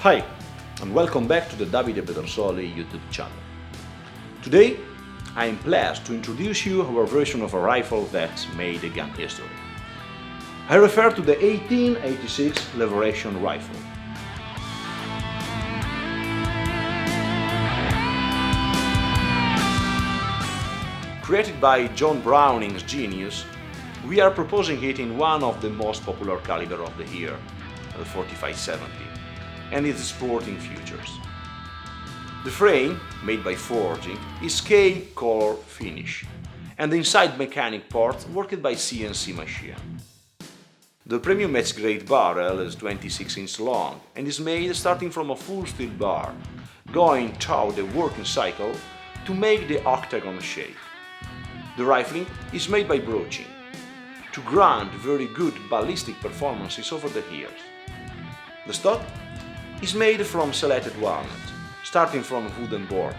Hi, and welcome back to the Pedersoli YouTube channel. Today, I am pleased to introduce you our version of a rifle that made a gun history. I refer to the 1886 Liberation Rifle. Created by John Browning's genius, we are proposing it in one of the most popular caliber of the year, the 45-70, and its sporting features. The frame, made by forging, is scale color finish, and the inside mechanic part worked by CNC machine. The premium edge-grade barrel is 26 inches long and is made starting from a full steel bar, going through the working cycle to make the octagon shape. The rifling is made by broaching, to grant very good ballistic performances over the years. The stock is made from selected walnut, starting from a wooden board.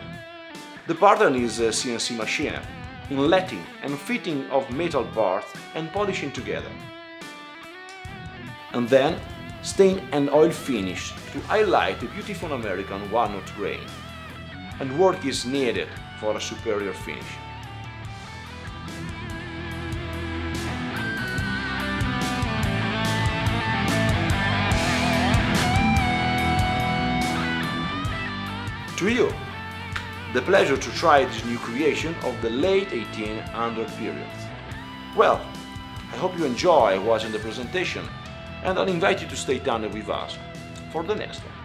The pattern is a CNC machine, inletting and fitting of metal parts and polishing together. And then stain and oil finish to highlight the beautiful American walnut grain. And work is needed for a superior finish. To you, the pleasure to try this new creation of the late 1800 period. Well, I hope you enjoy watching the presentation, and I'll invite you to stay tuned with us for the next one.